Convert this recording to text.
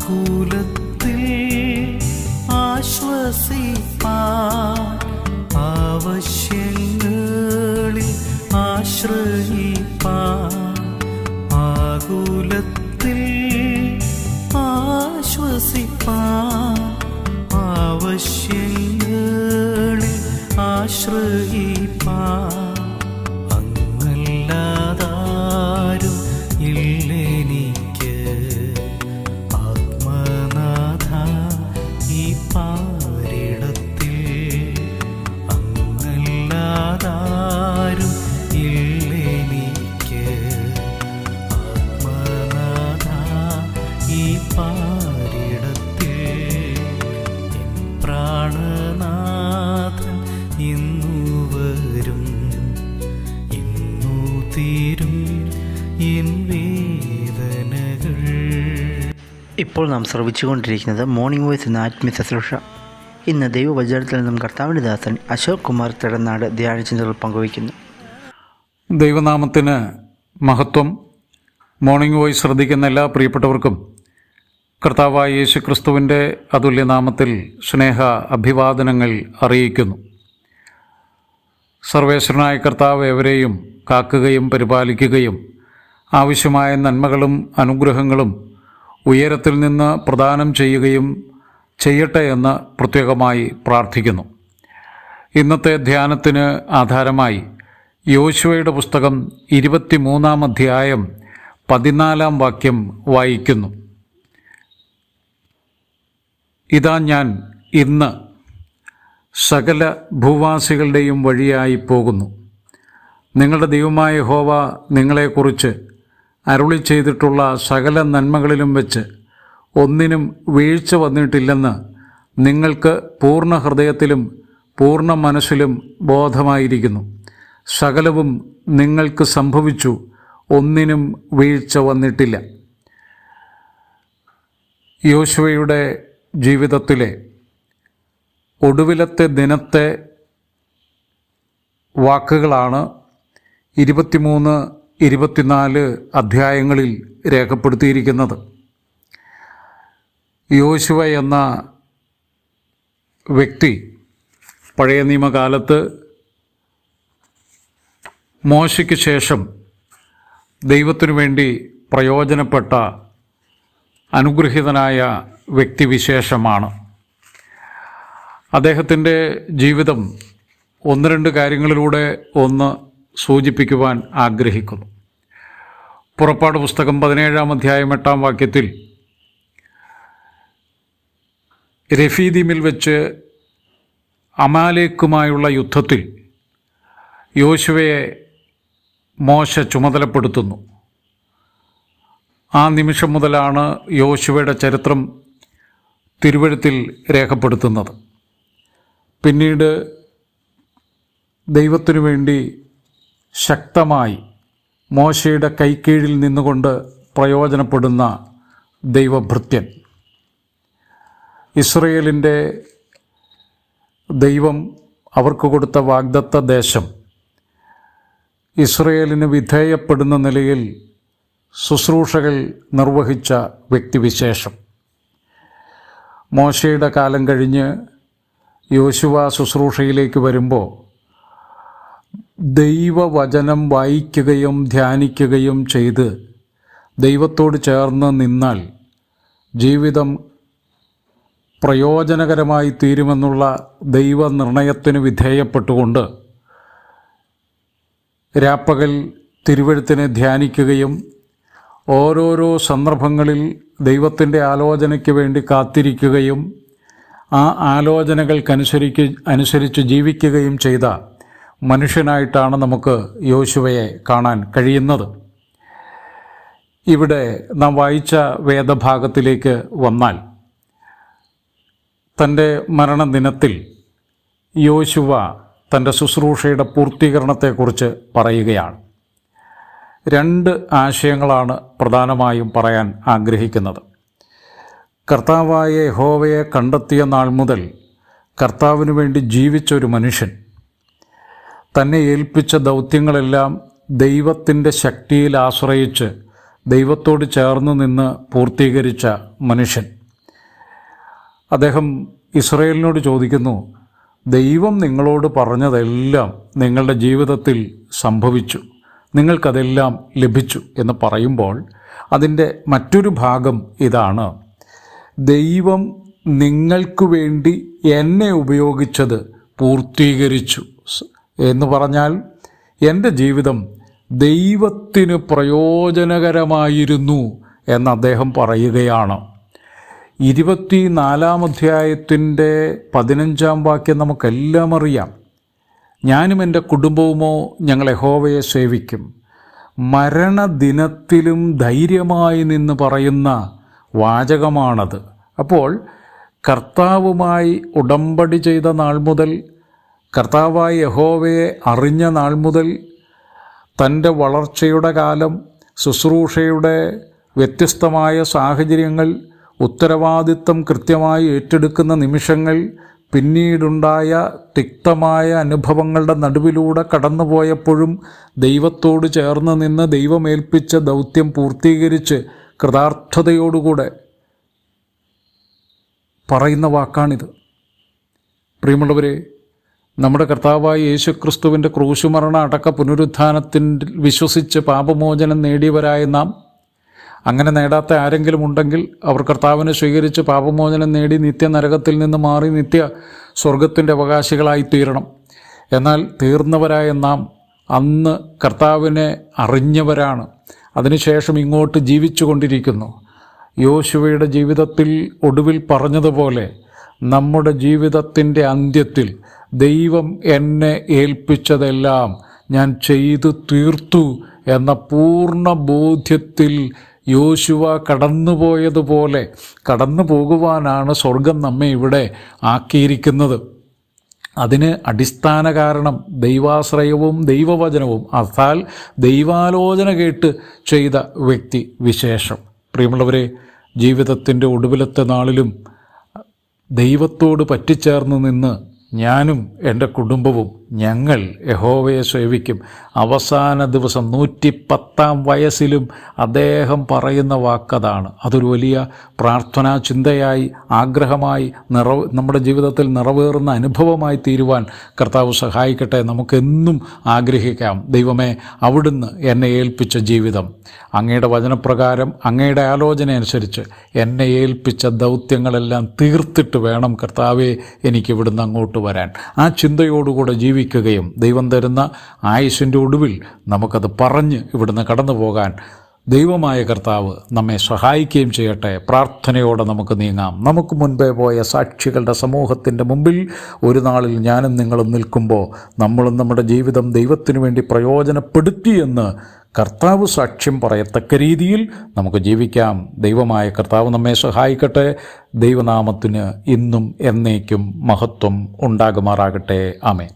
ആകുലത്തിൽ ആശ്വസിപ്പാൻ ആവശ്യങ്ങളിൽ ആശ്രയിപ്പാൻ ആകുലത്തിൽ ആശ്വസിപ്പാൻ ആവശ്യങ്ങളിൽ ആശ്രയിപ്പാൻ അങ്ങല്ലാതാരും ഇല്ലെനിക്ക് ആത്മനാഥ ഈ പാരിടത്തിൽ അങ്ങല്ലാതാരും ഇല്ലെനിക്ക് ആത്മനാഥ ഈ പാരിടത്തിൽ എൻ പ്രാണനാഥൻ ഇന്നു വരും ഇന്നു തീരും എൻ വേദനകൾ. ഇപ്പോൾ നാം ശ്രവിച്ചുകൊണ്ടിരിക്കുന്നത് മോർണിംഗ് വോയ്സ് എന്ന ആത്മീയ ശുശ്രൂഷ. ഇന്ന് ദൈവവചനത്തിൽ നിന്നും കർത്താവിൻ്റെ ദാസൻ അശോക് കുമാർ തിടനാട് ധ്യാനചിന്തകൾ പങ്കുവയ്ക്കുന്നു. ദൈവനാമത്തിന് മഹത്വം. മോർണിംഗ് വോയ്സ് ശ്രദ്ധിക്കുന്ന എല്ലാ പ്രിയപ്പെട്ടവർക്കും കർത്താവായ യേശു ക്രിസ്തുവിൻ്റെ അതുല്യനാമത്തിൽ സ്നേഹ അഭിവാദനങ്ങൾ അറിയിക്കുന്നു. സർവേശ്വരനായ കർത്താവ് എവരെയും കാക്കുകയും പരിപാലിക്കുകയും ആവശ്യമായ നന്മകളും അനുഗ്രഹങ്ങളും ഉയരത്തിൽ നിന്ന് പ്രദാനം ചെയ്യുകയും ചെയ്യട്ടെ എന്ന് പ്രത്യേകമായി പ്രാർത്ഥിക്കുന്നു. ഇന്നത്തെ ധ്യാനത്തിന് ആധാരമായി യോശുവയുടെ പുസ്തകം 23-ാം അധ്യായം 14-ാം വാക്യം വായിക്കുന്നു. ഇതാ ഞാൻ ഇന്ന് സകല ഭൂവാസികളുടെയും വഴിയായി പോകുന്നു. നിങ്ങളുടെ ദൈവമായ യഹോവ നിങ്ങളെക്കുറിച്ച് അരുളി ചെയ്തിട്ടുള്ള സകല നന്മകളിലും വെച്ച് ഒന്നിനും വീഴ്ച വന്നിട്ടില്ലെന്ന് നിങ്ങൾക്ക് പൂർണ്ണ ഹൃദയത്തിലും പൂർണ്ണ മനസ്സിലും ബോധമായിരിക്കുന്നു. സകലവും നിങ്ങൾക്ക് സംഭവിച്ചു, ഒന്നിനും വീഴ്ച വന്നിട്ടില്ല. യോശുവയുടെ ജീവിതത്തിലെ ഒടുവിലത്തെ ദിനത്തെ വാക്കുകളാണ് 23-24 അധ്യായങ്ങളിൽ രേഖപ്പെടുത്തിയിരിക്കുന്നത്. യോശുവ എന്ന വ്യക്തി പഴയ നിയമകാലത്ത് മോശയ്ക്ക് ശേഷം ദൈവത്തിനു വേണ്ടി പ്രയോജനപ്പെട്ട അനുഗ്രഹീതനായ വ്യക്തിവിശേഷമാണ്. അദ്ദേഹത്തിൻ്റെ ജീവിതം ഒന്ന് രണ്ട് കാര്യങ്ങളിലൂടെ ഒന്ന് സൂചിപ്പിക്കുവാൻ ആഗ്രഹിക്കുന്നു. പുറപ്പാട് പുസ്തകം 17-ാം അധ്യായം 8-ാം വാക്യത്തിൽ രഫീദീമിൽ വെച്ച് അമാലേക്കുമായുള്ള യുദ്ധത്തിൽ യോശുവയെ മോശ ചുമതലപ്പെടുത്തുന്നു. ആ നിമിഷം മുതലാണ് യോശുവയുടെ ചരിത്രം തിരുവെഴുത്തിൽ രേഖപ്പെടുത്തുന്നത്. പിന്നീട് ദൈവത്തിനു വേണ്ടി ശക്തമായി മോശയുടെ കൈക്കീഴിൽ നിന്നുകൊണ്ട് പ്രയോജനപ്പെടുന്ന ദൈവഭൃത്യൻ. ഇസ്രയേലിൻ്റെ ദൈവം അവർക്ക് കൊടുത്ത വാഗ്ദത്ത ദേശം ഇസ്രയേലിന് വിധേയപ്പെടുന്ന നിലയിൽ ശുശ്രൂഷകൾ നിർവഹിച്ച വ്യക്തിവിശേഷം. മോശയുടെ കാലം കഴിഞ്ഞ് യോശുവ ശുശ്രൂഷയിലേക്ക് വരുമ്പോൾ ദൈവവചനം വായിക്കുകയും ധ്യാനിക്കുകയും ചെയ്ത് ദൈവത്തോട് ചേർന്ന് നിന്നാൽ ജീവിതം പ്രയോജനകരമായി തീരുമെന്നുള്ള ദൈവനിർണയത്തിന് വിധേയപ്പെട്ടുകൊണ്ട് രാപ്പകൽ തിരുവെഴുത്തിനെ ധ്യാനിക്കുകയും ഓരോരോ സന്ദർഭങ്ങളിൽ ദൈവത്തിൻ്റെ ആലോചനയ്ക്ക് വേണ്ടി കാത്തിരിക്കുകയും ആ ആലോചനകൾക്കനുസരിച്ച് ജീവിക്കുകയും ചെയ്ത മനുഷ്യനായിട്ടാണ് നമുക്ക് യോശുവയെ കാണാൻ കഴിയുന്നത്. ഇവിടെ നാം വായിച്ച വേദഭാഗത്തിലേക്ക് വന്നാൽ തൻ്റെ മരണദിനത്തിൽ യോശുവ തൻ്റെ ശുശ്രൂഷയുടെ പൂർത്തീകരണത്തെക്കുറിച്ച് പറയുകയാണ്. 2 ആശയങ്ങളാണ് പ്രധാനമായും പറയാൻ ആഗ്രഹിക്കുന്നത്. കർത്താവായ യഹോവയെ കണ്ടെത്തിയ നാൾ മുതൽ കർത്താവിനു വേണ്ടി ജീവിച്ചൊരു മനുഷ്യൻ തന്നെ ഏൽപ്പിച്ച ദൗത്യങ്ങളെല്ലാം ദൈവത്തിൻ്റെ ശക്തിയിൽ ആശ്രയിച്ച് ദൈവത്തോട് ചേർന്ന് നിന്ന് പൂർത്തീകരിച്ച മനുഷ്യൻ. അദ്ദേഹം ഇസ്രായേലിനോട് ചോദിക്കുന്നു, ദൈവം നിങ്ങളോട് പറഞ്ഞതെല്ലാം നിങ്ങളുടെ ജീവിതത്തിൽ സംഭവിച്ചു, നിങ്ങൾക്കതെല്ലാം ലഭിച്ചു എന്ന് പറയുമ്പോൾ അതിൻ്റെ മറ്റൊരു ഭാഗം ഇതാണ്: ദൈവം നിങ്ങൾക്ക് വേണ്ടി എന്നെ ഉപയോഗിച്ചത് പൂർത്തീകരിച്ചു എന്ന് പറഞ്ഞാൽ എൻ്റെ ജീവിതം ദൈവത്തിന് പ്രയോജനകരമായിരുന്നു എന്ന് അദ്ദേഹം പറയുകയാണ്. 24 അധ്യായത്തിൻ്റെ 15 വാക്യം നമുക്കെല്ലാം അറിയാം. ഞാനും എൻ്റെ കുടുംബവുമോ ഞങ്ങൾ യഹോവയെ സേവിക്കും. മരണദിനത്തിലും ധൈര്യമായി നിന്ന് പറയുന്ന വാചകമാണത്. അപ്പോൾ കർത്താവുമായി ഉടമ്പടി ചെയ്ത നാൾ മുതൽ, കർത്താവായി യഹോവയെ അറിഞ്ഞ നാൾ മുതൽ, തൻ്റെ വളർച്ചയുടെ കാലം, ശുശ്രൂഷയുടെ വ്യത്യസ്തമായ സാഹചര്യങ്ങൾ, ഉത്തരവാദിത്തം കൃത്യമായി ഏറ്റെടുക്കുന്ന നിമിഷങ്ങൾ, പിന്നീടുണ്ടായ തിക്തമായ അനുഭവങ്ങളുടെ നടുവിലൂടെ കടന്നുപോയപ്പോഴും ദൈവത്തോട് ചേർന്ന് നിന്ന് ദൈവമേൽപ്പിച്ച ദൗത്യം പൂർത്തീകരിച്ച് കൃതാർത്ഥതയോടുകൂടെ പറയുന്ന വാക്കാണിത്. പ്രിയമുള്ളവരെ, നമ്മുടെ കർത്താവായ യേശുക്രിസ്തുവിൻ്റെ ക്രൂശുമരണ അടക്ക പുനരുത്ഥാനത്തിൽ വിശ്വസിച്ച് പാപമോചനം നേടിയവരായ നാം, അങ്ങനെ നേടാത്ത ആരെങ്കിലും ഉണ്ടെങ്കിൽ അവർ കർത്താവിനെ സ്വീകരിച്ച് പാപമോചനം നേടി നിത്യനരകത്തിൽ നിന്ന് മാറി നിത്യ സ്വർഗത്തിൻ്റെ അവകാശികളായി തീരണം. എന്നാൽ തീർന്നവരായ നാം അന്ന് കർത്താവിനെ അറിഞ്ഞവരാണ്. അതിനുശേഷം ഇങ്ങോട്ട് ജീവിച്ചു കൊണ്ടിരിക്കുന്നു. യോശുവയുടെ ജീവിതത്തിൽ ഒടുവിൽ പറഞ്ഞതുപോലെ നമ്മുടെ ജീവിതത്തിൻ്റെ അന്ത്യത്തിൽ ദൈവം എന്നെ ഏൽപ്പിച്ചതെല്ലാം ഞാൻ ചെയ്തു തീർത്തു എന്ന പൂർണ്ണ ബോധ്യത്തിൽ യോശുവ കടന്നുപോയതുപോലെ കടന്നു പോകുവാനാണ് സ്വർഗം നമ്മെ ഇവിടെ ആക്കിയിരിക്കുന്നത്. അതിന് അടിസ്ഥാന കാരണം ദൈവാശ്രയവും ദൈവവചനവും, അർത്ഥാൽ ദൈവാലോചന കേട്ട് ചെയ്ത വ്യക്തി വിശേഷം. പ്രിയമുള്ളവരെ, ജീവിതത്തിൻ്റെ ഒടുവിലത്തെ നാളിലും ദൈവത്തോട് പറ്റിച്ചേർന്ന് നിന്ന് ഞാനും എൻ്റെ കുടുംബവും ഞങ്ങൾ യഹോവയെ സേവിക്കും. അവസാന ദിവസം 110-ാം വയസ്സിലും അദ്ദേഹം പറയുന്ന വാക്കതാണ്. അതൊരു വലിയ പ്രാർത്ഥനാ ചിന്തയായി, ആഗ്രഹമായി, നമ്മുടെ ജീവിതത്തിൽ നിറവേറുന്ന അനുഭവമായി തീരുവാൻ കർത്താവ് സഹായിക്കട്ടെ. നമുക്കെന്നും ആഗ്രഹിക്കാം, ദൈവമേ, അവിടുന്ന് എന്നെ ഏൽപ്പിച്ച ജീവിതം, അങ്ങയുടെ വചനപ്രകാരം അങ്ങയുടെ ആലോചന അനുസരിച്ച് എന്നെ ഏൽപ്പിച്ച ദൗത്യങ്ങളെല്ലാം തീർത്തിട്ട് വേണം കർത്താവെ എനിക്കിവിടുന്ന് അങ്ങോട്ട് വരാൻ. ആ ചിന്തയോടുകൂടെ ജീവിക്കുകയും ദൈവം തരുന്ന ആയുസ്സിൻ്റെ ഒടുവിൽ നമുക്കത് പറഞ്ഞ് ഇവിടുന്ന് കടന്നു പോകാൻ ദൈവമായ കർത്താവ് നമ്മെ സഹായിക്കുകയും ചെയ്യട്ടെ. പ്രാർത്ഥനയോടെ നമുക്ക് നീങ്ങാം. നമുക്ക് മുൻപേ പോയ സാക്ഷികളുടെ സമൂഹത്തിൻ്റെ മുമ്പിൽ ഒരു നാളിൽ ഞാനും നിങ്ങളും നിൽക്കുമ്പോൾ നമ്മളും നമ്മുടെ ജീവിതം ദൈവത്തിനു വേണ്ടി പ്രയോജനപ്പെടുത്തിയെന്ന് കർത്താവ് സാക്ഷ്യം പറയത്തക്ക രീതിയിൽ നമുക്ക് ജീവിക്കാം. ദൈവമായ കർത്താവ് നമ്മെ സഹായിക്കട്ടെ. ദൈവനാമത്തിന് ഇന്നും എന്നേക്കും മഹത്വം ഉണ്ടാകുമാറാകട്ടെ. ആമേൻ.